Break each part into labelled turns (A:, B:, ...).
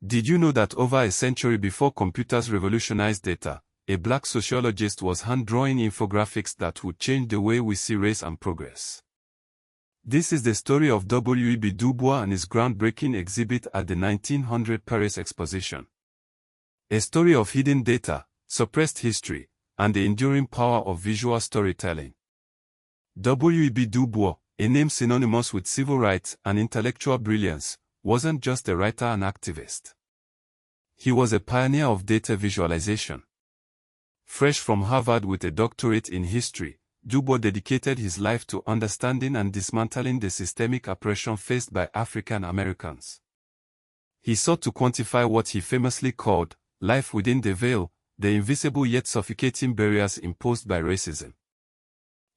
A: Did you know that over a century before computers revolutionized data, a black sociologist was hand-drawing infographics that would change the way we see race and progress? This is the story of W.E.B.DuBois and his groundbreaking exhibit at the 1900 Paris Exposition. A story of hidden data, suppressed history, and the enduring power of visual storytelling. W.E.B.DuBois, a name synonymous with civil rights and intellectual brilliance, wasn't just a writer and activist. He was a pioneer of data visualization. Fresh from Harvard with a doctorate in history, DuBois dedicated his life to understanding and dismantling the systemic oppression faced by African Americans. He sought to quantify what he famously called life within the veil, the invisible yet suffocating barriers imposed by racism.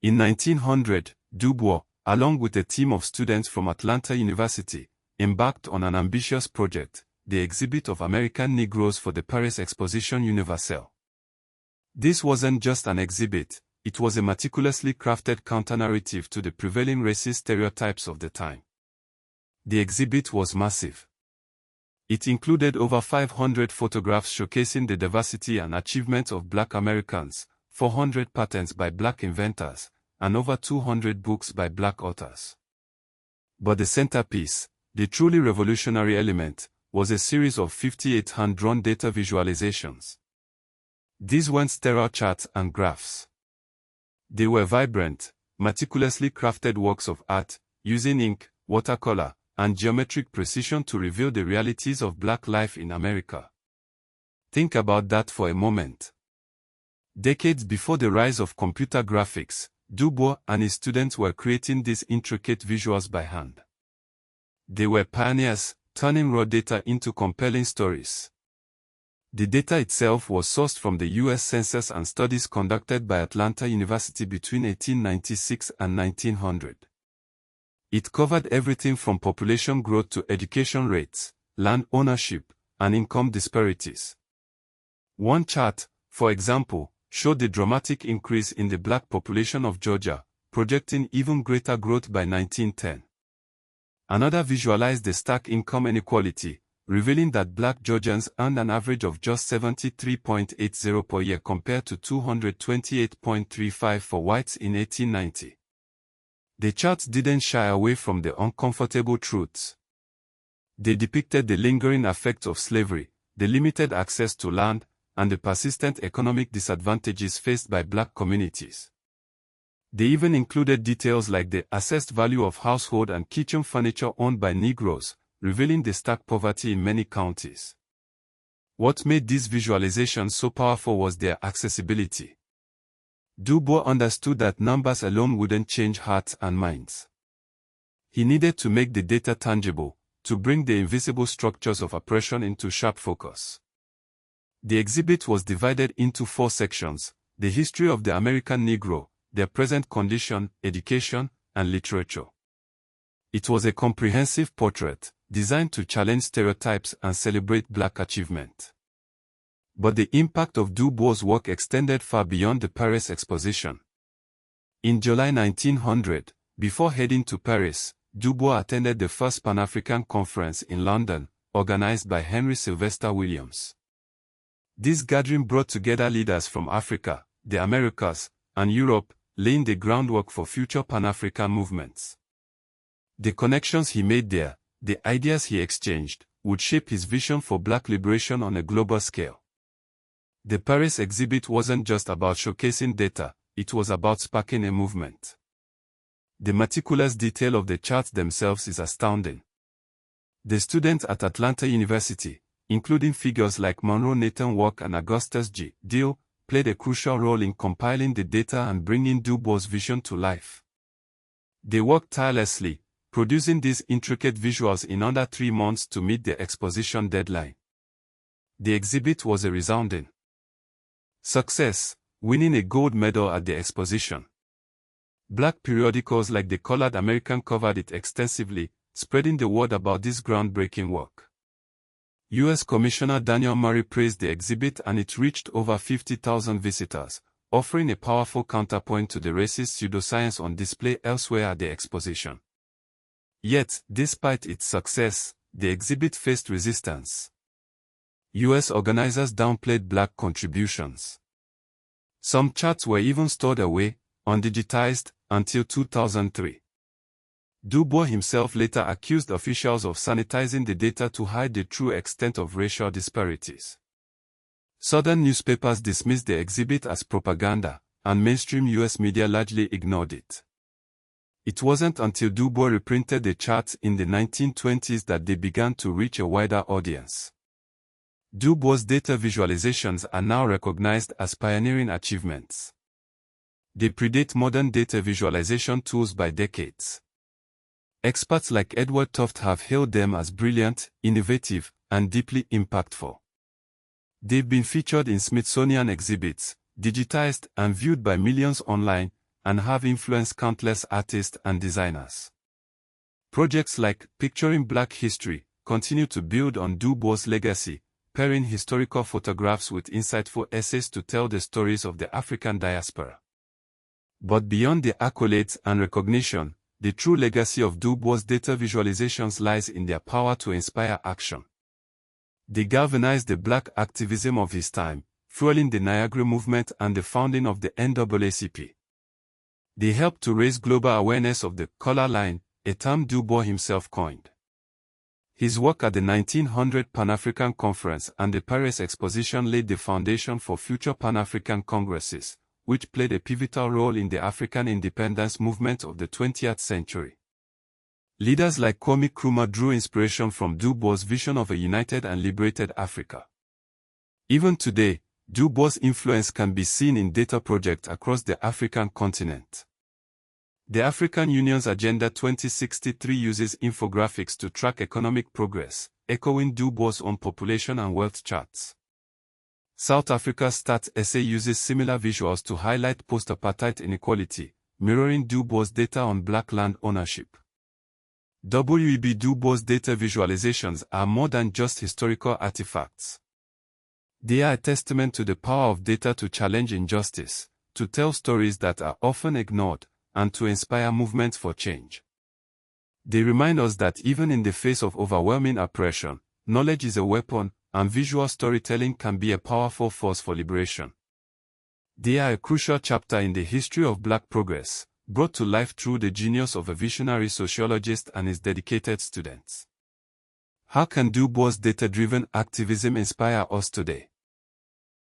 A: In 1900, DuBois, along with a team of students from Atlanta University, embarked on an ambitious project, the exhibit of American Negroes for the Paris Exposition Universelle. This wasn't just an exhibit, it was a meticulously crafted counter-narrative to the prevailing racist stereotypes of the time. The exhibit was massive. It included over 500 photographs showcasing the diversity and achievements of Black Americans, 400 patents by Black inventors, and over 200 books by Black authors. But the centerpiece, the truly revolutionary element, was a series of 58 hand-drawn data visualizations. These weren't sterile charts and graphs. They were vibrant, meticulously crafted works of art, using ink, watercolor, and geometric precision to reveal the realities of Black life in America. Think about that for a moment. Decades before the rise of computer graphics, DuBois and his students were creating these intricate visuals by hand. They were pioneers, turning raw data into compelling stories. The data itself was sourced from the U.S. Census and studies conducted by Atlanta University between 1896 and 1900. It covered everything from population growth to education rates, land ownership, and income disparities. One chart, for example, showed the dramatic increase in the Black population of Georgia, projecting even greater growth by 1910. Another visualized the stark income inequality, revealing that Black Georgians earned an average of just $73.80 per year compared to $228.35 for whites in 1890. The charts didn't shy away from the uncomfortable truths. They depicted the lingering effects of slavery, the limited access to land, and the persistent economic disadvantages faced by Black communities. They even included details like the assessed value of household and kitchen furniture owned by Negroes, revealing the stark poverty in many counties. What made these visualizations so powerful was their accessibility. DuBois understood that numbers alone wouldn't change hearts and minds. He needed to make the data tangible, to bring the invisible structures of oppression into sharp focus. The exhibit was divided into 4 sections: the history of the American Negro, their present condition, education, and literature. It was a comprehensive portrait, designed to challenge stereotypes and celebrate Black achievement. But the impact of DuBois' work extended far beyond the Paris Exposition. In July 1900, before heading to Paris, DuBois attended the first Pan-African Conference in London, organized by Henry Sylvester Williams. This gathering brought together leaders from Africa, the Americas, and Europe, laying the groundwork for future Pan-African movements. The connections he made there, the ideas he exchanged, would shape his vision for Black liberation on a global scale. The Paris exhibit wasn't just about showcasing data, it was about sparking a movement. The meticulous detail of the charts themselves is astounding. The students at Atlanta University, including figures like Monroe Nathan Walk and Augustus G. Deal, played a crucial role in compiling the data and bringing DuBois' vision to life. They worked tirelessly, producing these intricate visuals in under 3 months to meet the exposition deadline. The exhibit was a resounding success, winning a gold medal at the exposition. Black periodicals like The Colored American covered it extensively, spreading the word about this groundbreaking work. U.S. Commissioner Daniel Murray praised the exhibit and it reached over 50,000 visitors, offering a powerful counterpoint to the racist pseudoscience on display elsewhere at the exposition. Yet, despite its success, the exhibit faced resistance. U.S. organizers downplayed black contributions. Some charts were even stored away, undigitized, until 2003. DuBois himself later accused officials of sanitizing the data to hide the true extent of racial disparities. Southern newspapers dismissed the exhibit as propaganda, and mainstream U.S. media largely ignored it. It wasn't until DuBois reprinted the charts in the 1920s that they began to reach a wider audience. DuBois' data visualizations are now recognized as pioneering achievements. They predate modern data visualization tools by decades. Experts like Edward Tufte have hailed them as brilliant, innovative, and deeply impactful. They've been featured in Smithsonian exhibits, digitized and viewed by millions online, and have influenced countless artists and designers. Projects like Picturing Black History continue to build on DuBois' legacy, pairing historical photographs with insightful essays to tell the stories of the African diaspora. But beyond the accolades and recognition, the true legacy of DuBois' data visualizations lies in their power to inspire action. They galvanized the black activism of his time, fueling the Niagara movement and the founding of the NAACP. They helped to raise global awareness of the color line, a term DuBois himself coined. His work at the 1900 Pan-African Conference and the Paris Exposition laid the foundation for future Pan-African Congresses, which played a pivotal role in the African independence movement of the 20th century. Leaders like Kwame Nkrumah drew inspiration from DuBois' vision of a united and liberated Africa. Even today, DuBois' influence can be seen in data projects across the African continent. The African Union's Agenda 2063 uses infographics to track economic progress, echoing DuBois' own population and wealth charts. South Africa's Stats essay uses similar visuals to highlight post-apartheid inequality, mirroring DuBois' data on black land ownership. W.E.B.DuBois' data visualizations are more than just historical artifacts. They are a testament to the power of data to challenge injustice, to tell stories that are often ignored, and to inspire movements for change. They remind us that even in the face of overwhelming oppression, knowledge is a weapon, and visual storytelling can be a powerful force for liberation. They are a crucial chapter in the history of black progress, brought to life through the genius of a visionary sociologist and his dedicated students. How can DuBois' data-driven activism inspire us today?